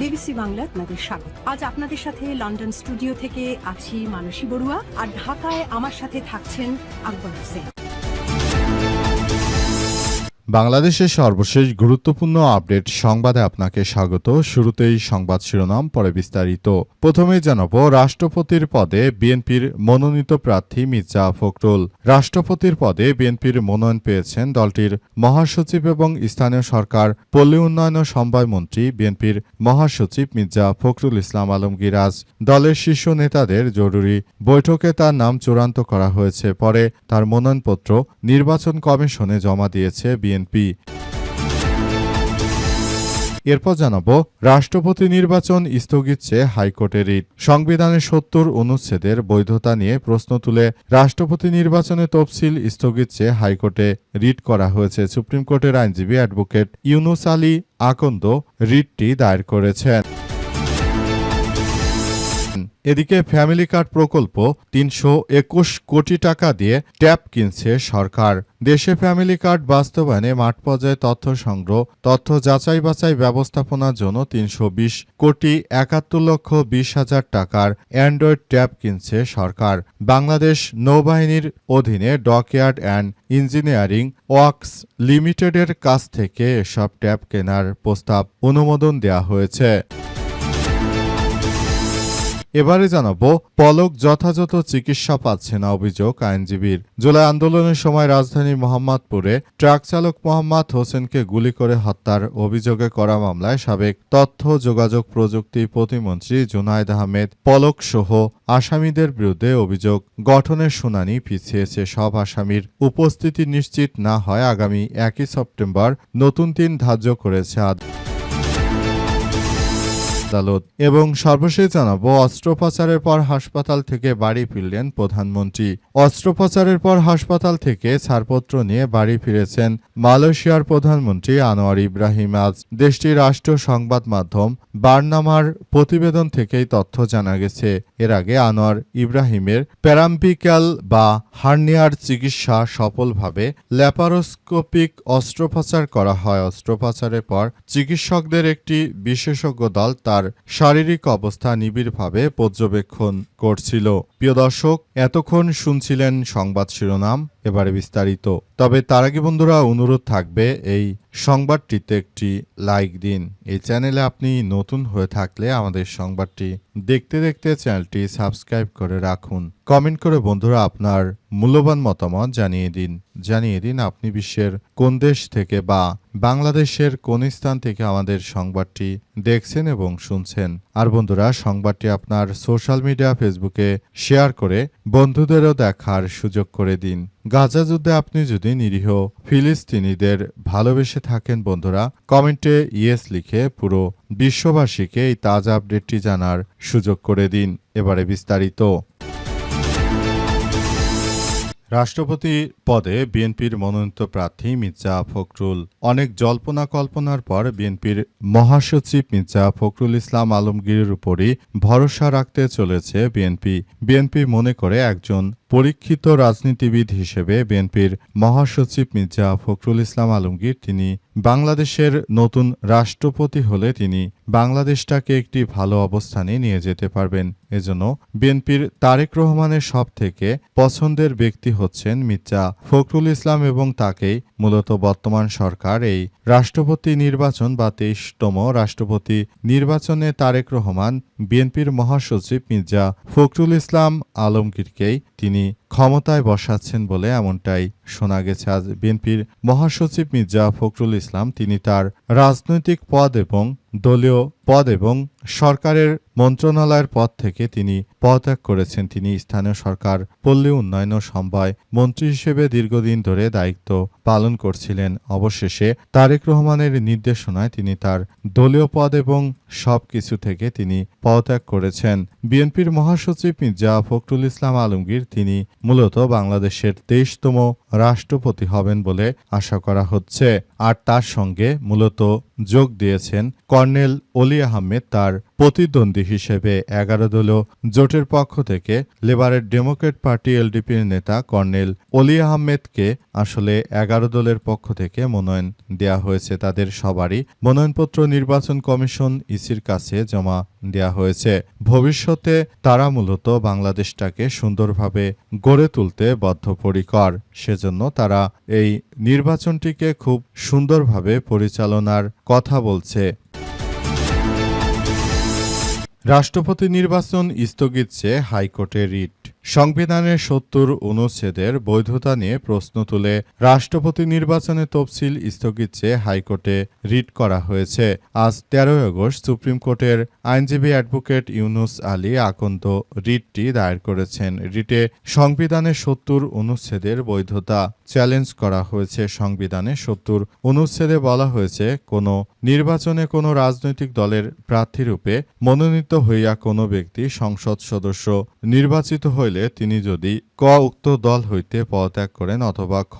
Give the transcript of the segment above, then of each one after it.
BBC Bangla আপনাদের স্বাগত। আজ আপনাদের সাথে লন্ডন স্টুডিও থেকে আছি মানসী বড়ুয়া, আর ঢাকায় আমার সাথে থাকছেন আকবর হোসেন। বাংলাদেশের সর্বশেষ গুরুত্বপূর্ণ আপডেট সংবাদে আপনাকে স্বাগত। শুরুতেই সংবাদ শিরোনাম, পরে বিস্তারিত। প্রথমেই জানাবো, রাষ্ট্রপতির পদে বিএনপির মনোনীত প্রার্থী মির্জা ফখরুল। রাষ্ট্রপতির পদে বিএনপির মনোনয়ন পেয়েছেন দলটির মহাসচিব এবং স্থানীয় সরকার পল্লী উন্নয়ন ও সমবায় মন্ত্রী বিএনপির মহাসচিব মির্জা ফখরুল ইসলাম আলমগীর। আজ দলের শীর্ষ নেতাদের জরুরি বৈঠকে তার নাম চূড়ান্ত করা হয়েছে। পরে তার মনোনয়নপত্র নির্বাচন কমিশনে জমা দিয়েছে বিএনপি। এরপর জানাবো, রাষ্ট্রপতি নির্বাচন স্থগিত চেয়ে হাইকোর্টে রিট। সংবিধানের ৭০ অনুচ্ছেদের বৈধতা নিয়ে প্রশ্ন তুলে রাষ্ট্রপতি নির্বাচনের তফসিল স্থগিত চেয়ে হাইকোর্টে রিট করা হয়েছে। সুপ্রিম কোর্টের আইনজীবী অ্যাডভোকেট ইউনুস আলী আকন্দ রিটটি দায়ের করেছেন। এদিকে ফ্যামিলি কার্ড প্রকল্প ৩২১ কোটি টাকা দিয়ে ট্যাব কিনছে সরকার। দেশে ফ্যামিলি কার্ড বাস্তবায়নে মাঠ পর্যায়ে তথ্য সংগ্রহ, তথ্য যাচাই বাছাই ব্যবস্থাপনার জন্য ৩২০ কোটি ৭১ লক্ষ ২০ হাজার টাকার অ্যান্ড্রয়েড ট্যাব কিনছে সরকার। বাংলাদেশ নৌবাহিনীর অধীনে ডকইয়ার্ড অ্যান্ড ইঞ্জিনিয়ারিং ওয়ার্কস লিমিটেডের কাছ থেকে এসব ট্যাব কেনার প্রস্তাব অনুমোদন দেওয়া হয়েছে। এবারে জানাবো, পলক যথাযথ চিকিৎসা পাচ্ছে না অভিযোগ আইনজীবীর। জুলাই আন্দোলনের সময় রাজধানীর মোহাম্মদপুরে ট্রাক চালক মোহাম্মদ হোসেনকে গুলি করে হত্যার অভিযোগে করা মামলায় সাবেক তথ্য যোগাযোগ প্রযুক্তি প্রতিমন্ত্রী জুনায়েদ আহমেদ পলক সহ আসামিদের বিরুদ্ধে অভিযোগ গঠনের শুনানি পিছিয়েছে। সব আসামির উপস্থিতি নিশ্চিত না হয় আগামী ১ সেপ্টেম্বর নতুন দিন ধার্য করেছে আদালত। এবং সর্বশেষ জানাবো, অস্ত্রোপচারের পর হাসপাতাল থেকে বাড়ি ফিরলেন প্রধানমন্ত্রী। অস্ত্রোপচারের পর হাসপাতাল থেকে ছাড়পত্র নিয়ে বাড়ি ফিরেছেন মালয়েশিয়ার প্রধানমন্ত্রী আনোয়ার ইব্রাহিম। আজ দেশটির রাষ্ট্রীয় সংবাদ মাধ্যম বার্নামার প্রতিবেদন থেকেই তথ্য জানা গেছে। এর আগে আনোয়ার ইব্রাহিমের প্যারাম্পিক্যাল বা হার্নিয়ার চিকিৎসা সফলভাবে ল্যাপারোস্কোপিক অস্ত্রোপচার করা হয়। অস্ত্রোপচারের পর চিকিৎসকদের একটি বিশেষজ্ঞ দল তার শারীরিক অবস্থা নিবিড়ভাবে পর্যবেক্ষণ করছিল। প্রিয় দর্শক, এতক্ষণ শুনছিলেন সংবাদ শিরোনাম, এবারে বিস্তারিত। তবে তার আগে বন্ধুরা, অনুরোধ থাকবে এই সংবাদটিতে একটি লাইক দিন। এই চ্যানেলে আপনি নতুন হয়ে থাকলে আমাদের সংবাদটি দেখতে দেখতে চ্যানেলটি সাবস্ক্রাইব করে রাখুন। কমেন্ট করে বন্ধুরা আপনার মূল্যবান মতামত জানিয়ে দিন আপনি বিশ্বের কোন দেশ থেকে বা বাংলাদেশের কোন স্থান থেকে আমাদের সংবাদটি দেখছেন এবং শুনছেন। আর বন্ধুরা, সংবাদটি আপনার সোশ্যাল মিডিয়া ফেসবুকে শেয়ার করে বন্ধুদেরও দেখার সুযোগ করে দিন। গাজা যুদ্ধে আপনি যদি নিরীহ ফিলিস্তিনিদের ভালোবেসে থাকেন বন্ধুরা, কমেন্টে ইয়েস লিখে পুরো বিশ্ববাসীকে এই তাজা আপডেটটি জানার সুযোগ করে দিন। এবারে বিস্তারিত। রাষ্ট্রপতি পদে বিএনপির মনোনীত প্রার্থী মির্জা ফখরুল। অনেক জল্পনা কল্পনার পর বিএনপির মহাসচিব মির্জা ফখরুল ইসলাম আলমগীরের উপরই ভরসা রাখতে চলেছে বিএনপি মনে করে একজন পরীক্ষিত রাজনীতিবিদ হিসেবে বিএনপির মহাসচিব মির্জা ফখরুল ইসলাম আলমগীর তিনি বাংলাদেশের নতুন রাষ্ট্রপতি হলে তিনি বাংলাদেশটাকে একটি ভালো অবস্থানে নিয়ে যেতে পারবেন। এজন্য বিএনপির তারেক রহমানের সব থেকে পছন্দের ব্যক্তি হচ্ছেন মির্জা ফখরুল ইসলাম এবং তাকেই মূলত বর্তমান সরকার এই রাষ্ট্রপতি নির্বাচন বা ২৩তম রাষ্ট্রপতি নির্বাচনে তারেক রহমান বিএনপির মহাসচিব মির্জা ফখরুল ইসলাম আলমগীরকেই তিনি ক্ষমতায় বসাচ্ছেন বলে এমনটাই শোনা গেছে। আজ বিএনপির মহাসচিব মির্জা ফখরুল ইসলাম তিনি তার রাজনৈতিক পদ এবং দলীয় পদ এবং সরকারের মন্ত্রণালয়ের পদ থেকে তিনি পদত্যাগ করেছেন। তিনি স্থানীয় সরকার পল্লী উন্নয়ন ও সমবায় মন্ত্রী হিসেবে দীর্ঘদিন ধরে দায়িত্ব পালন করছিলেন। অবশেষে তারেক রহমানের নির্দেশনায় তিনি তার দলীয় পদ এবং সবকিছু থেকে তিনি পদত্যাগ করেছেন। বিএনপির মহাসচিব মির্জা ফখরুল ইসলাম আলমগীর তিনি মূলত বাংলাদেশের ২৩তম রাষ্ট্রপতি হবেন বলে আশা করা হচ্ছে। আর তার সঙ্গে মূলত যোগ দিয়েছেন কর্নেল অলি আহমেদ। তার প্রতিদ্বন্দ্বী হিসেবে 11 দলীয় জোটের পক্ষ থেকে লেবারের ডেমোক্রেট পার্টি এলডিপির নেতা কর্নেল অলি আহমেদকে আসলে 11 দলের পক্ষ থেকে মনোনয়ন দেয়া হয়েছে। তাদের সবারই মনোনয়নপত্র নির্বাচন কমিশন ইসির কাছে জমা দেয়া হয়েছে। ভবিষ্যতে তারা মূলত বাংলাদেশটাকে সুন্দরভাবে গড়ে তুলতে বদ্ধপরিকর। সেজন্য তারা এই নির্বাচনটিকে খুব সুন্দরভাবে পরিচালনার কথা বলছে। রাষ্ট্রপতি নির্বাচন স্থগিত চেয়ে হাইকোর্টে রিট। সংবিধানের ৭০ অনুচ্ছেদের বৈধতা নিয়ে প্রশ্ন তুলে রাষ্ট্রপতি নির্বাচনের তফসিল স্থগিত চেয়ে হাইকোর্টে রিট করা হয়েছে। আজ ১৩ আগস্ট সুপ্রিম কোর্টের আইনজীবী অ্যাডভোকেট ইউনুস আলী আকন্দ রিটটি দায়ের করেছেন। রিটে সংবিধানের ৭০ অনুচ্ছেদের বৈধতা চ্যালেঞ্জ করা হয়েছে। সংবিধানের ৭০ অনুচ্ছেদে বলা হয়েছে, কোনো নির্বাচনে কোনো রাজনৈতিক দলের প্রার্থীরূপে মনোনীত হইয়া কোনো ব্যক্তি সংসদ সদস্য নির্বাচিত হইলে তিনি যদি ক উক্ত দল হইতে পদত্যাগ করেন অথবা খ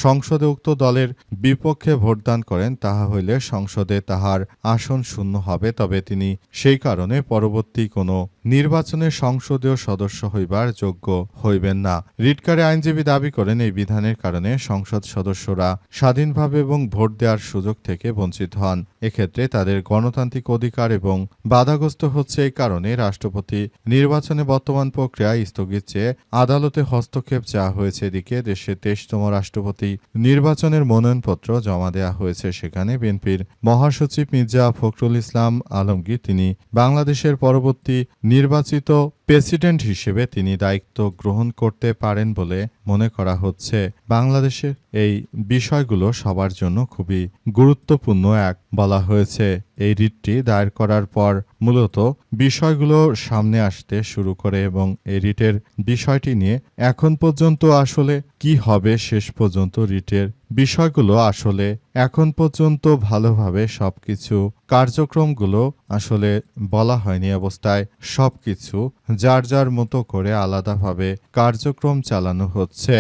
সংসদে উক্ত দলের বিপক্ষে ভোটদান করেন, তাহা হইলে সংসদে তাহার আসন শূন্য হবে, তবে তিনি সেই কারণে পরবর্তী কোনো নির্বাচনে সংসদীয় সদস্য হইবার যোগ্য হইবেন না। রিটকারী আইনজীবী দাবি করেন, এই বিধানের কারণে সংসদ সদস্যরা স্বাধীনভাবে এবং ভোট দেওয়ার সুযোগ থেকে বঞ্চিত হন। এক্ষেত্রে তাদের গণতান্ত্রিক অধিকার এবং বাধাগ্রস্ত হচ্ছে। এই কারণে রাষ্ট্রপতি নির্বাচনে বর্তমান প্রক্রিয়া স্থগিত চেয়ে আদালতে হস্তক্ষেপ চাওয়া হয়েছে। এদিকে দেশের ২৩তম রাষ্ট্রপতি নির্বাচনের মনোনয়নপত্র জমা দেওয়া হয়েছে। সেখানে বিএনপির মহাসচিব মির্জা ফখরুল ইসলাম আলমগীর তিনি বাংলাদেশের পরবর্তী নির্বাচিত প্রেসিডেন্ট হিসেবে তিনি দায়িত্ব গ্রহণ করতে পারেন বলে মনে করা হচ্ছে। বাংলাদেশের এই বিষয়গুলো সবার জন্য খুবই গুরুত্বপূর্ণ বলা হয়েছে। এই রিটটি দায়ের করার পর মূলত বিষয়গুলো সামনে আসতে শুরু করে এবং এই রিটের বিষয়টি নিয়ে এখন পর্যন্ত আসলে কি হবে, শেষ পর্যন্ত রিটের বিষয়গুলো আসলে এখন পর্যন্ত ভালোভাবে সবকিছু কার্যক্রমগুলো আসলে বলা হয়নি অবস্থায় সবকিছু যার যার মতো করে আলাদাভাবে কার্যক্রম চালানো হচ্ছে।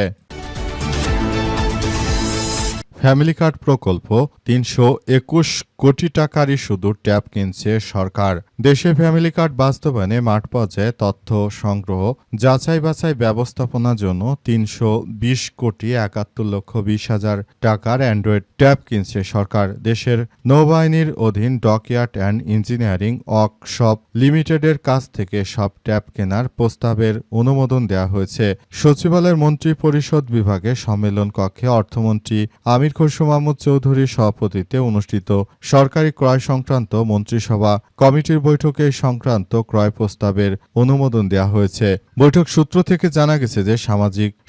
ফ্যামিলি কার্ড প্রকল্প ৩২১ কোটি টাকারই শুধু ট্যাব কিনছে সরকার। দেশে ফ্যামিলি কার্ড বাস্তবায়নে মাঠ পর্যায়ে তথ্য সংগ্রহ, যাচাই বাছাই ব্যবস্থাপনার জন্য ৩২০ কোটি ৭১ লক্ষ ২০ হাজার টাকার অ্যান্ড্রয়েড ট্যাব কিনছে সরকার। দেশের নৌবাহিনীর অধীন ডকইয়ার্ড অ্যান্ড ইঞ্জিনিয়ারিং ওয়ার্কশপ লিমিটেডের কাছ থেকে সব ট্যাব কেনার প্রস্তাবের অনুমোদন দেওয়া হয়েছে। সচিবালয়ের মন্ত্রী পরিষদ বিভাগের সম্মেলন কক্ষে অর্থমন্ত্রী আমির খসরু মাহমুদ চৌধুরীর সভাপতিত্বে অনুষ্ঠিত সরকারি ক্রয় সংক্রান্ত মন্ত্রিসভা কমিটির বৈঠকে সংক্রান্ত ক্রয় প্রস্তাবের অনুমোদন দেওয়া হয়েছে। বৈঠক সূত্র থেকে জানা গেছে যে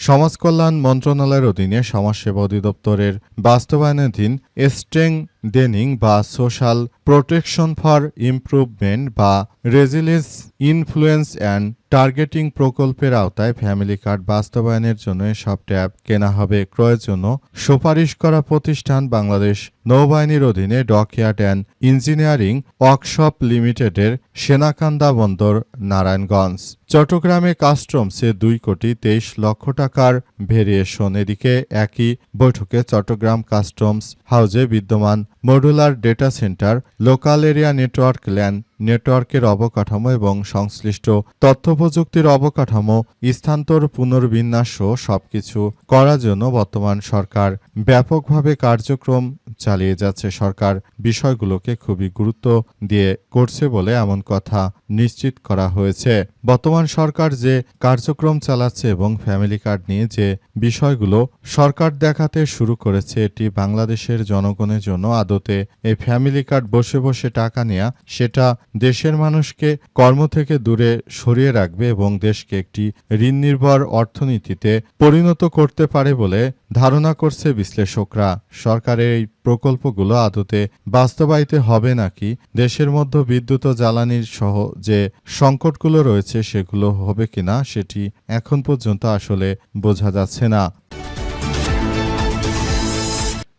সমাজ কল্যাণ মন্ত্রণালয়ের অধীনে সমাজসেবা অধিদপ্তরের বাস্তবায়নাধীন স্ট্রেংথেনিং বা সোশ্যাল প্রোটেকশন ফর ইমপ্রুভমেন্ট বা রেজিলিয়েন্স ইনফ্লুয়েন্স অ্যান্ড টার্গেটিং প্রকল্পের আওতায় ফ্যামিলি কার্ড বাস্তবায়নের জন্য সব ট্যাব কেনা হবে। ক্রয়ের জন্য সুপারিশ করা প্রতিষ্ঠান বাংলাদেশ নৌবাহিনীর অধীনে ডকইয়ার্ড অ্যান্ড ইঞ্জিনিয়ারিং ওয়ার্কশপ লিমিটেডের সেনাকান্দা বন্দর নারায়ণগঞ্জ। চট্টগ্রামে কাস্টমসে ২ কোটি ২৩ লক্ষ টাকার ভেরিয়েশন। এদিকে একই বৈঠকে চট্টগ্রাম কাস্টমস হাউজে বিদ্যমান modular data centre, local area network, LAN নেটওয়ার্কের অবকাঠামো এবং সংশ্লিষ্ট তথ্যপ্রযুক্তির অবকাঠামো স্থানান্তর পুনর্বিন্যাস সবকিছু করার জন্য বর্তমান সরকার ব্যাপকভাবে কার্যক্রম চালিয়ে যাচ্ছে। সরকার বিষয়গুলোকে খুবই গুরুত্ব দিয়ে করছে বলে এমন কথা নিশ্চিত করা হয়েছে। বর্তমান সরকার যে কার্যক্রম চালাচ্ছে এবং ফ্যামিলি কার্ড নিয়ে যে বিষয়গুলো সরকার দেখাতে শুরু করেছে, এটি বাংলাদেশের জনগণের জন্য আদতে এই ফ্যামিলি কার্ড বসে বসে টাকা নেওয়া, সেটা দেশের মানুষকে কর্ম থেকে দূরে সরিয়ে রাখবে এবং দেশকে একটি ঋণ নির্ভর অর্থনীতিতে পরিণত করতে পারে বলে ধারণা করছে বিশ্লেষকরা। সরকারের এই প্রকল্পগুলো আদতে বাস্তবায়িত হবে নাকি, দেশের মধ্যে বিদ্যুৎ ও জ্বালানির সহ যে সংকটগুলো রয়েছে সেগুলো হবে কিনা, সেটি এখন পর্যন্ত আসলে বোঝা যাচ্ছে না।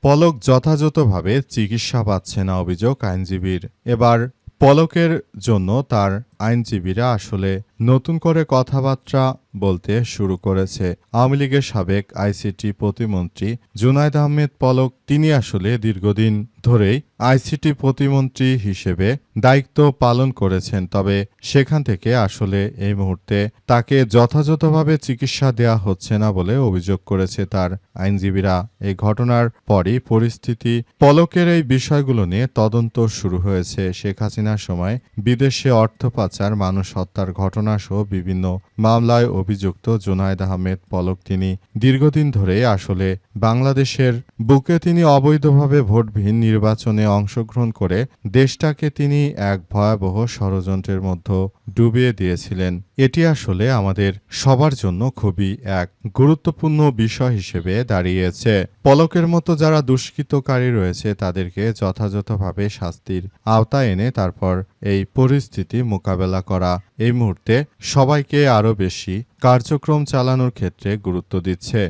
পলক যথাযথভাবে চিকিৎসা পাচ্ছে না, অভিযোগ আইনজীবীর। এবার পলকের জন্য তার আইনজীবীরা আসলে নতুন করে কথাবার্তা বলতে শুরু করেছে। আওয়ামী লীগের সাবেক আইসিটি প্রতিমন্ত্রী জুনায়েদ আহমেদ পলক তিনি আসলে দীর্ঘদিন ধরেই আইসিটি প্রতিমন্ত্রী হিসেবে দায়িত্ব পালন করেছেন, তবে সেখান থেকে আসলে এই মুহূর্তে তাকে যথাযথভাবে চিকিৎসা দেওয়া হচ্ছে না বলে অভিযোগ করেছে তার আইনজীবীরা। এই ঘটনার পরই পরিস্থিতি পলকের এই বিষয়গুলো নিয়ে তদন্ত শুরু হয়েছে। শেখ হাসিনার সময় বিদেশে অর্থ পাচার, মানুষ হত্যার ঘটনাসহ বিভিন্ন মামলায় অভিযুক্ত জুনায়েদ আহমেদ পলক তিনি দীর্ঘদিন ধরে আসলে বাংলাদেশের বুকে তিনি অবৈধভাবে ভোটবিহীন নির্বাচনে অংশগ্রহণ করে দেশটাকে তিনি এক ভয়াবহ ষড়যন্ত্রের মধ্যে ডুবিয়ে দিয়েছিলেন। এটি আসলে আমাদের সবার জন্য খুবই এক গুরুত্বপূর্ণ বিষয় হিসেবে দাঁড়িয়েছে। পলকের মতো যারা দুষ্কৃতকারী রয়েছে তাদেরকে যথাযথভাবে শাস্তির আওতায় এনে তারপর এই পরিস্থিতি মোকাবেলা করা এই মুহূর্তে সবাইকে আরও বেশি কার্যক্রম চালানোর ক্ষেত্রে গুরুত্ব দিচ্ছে।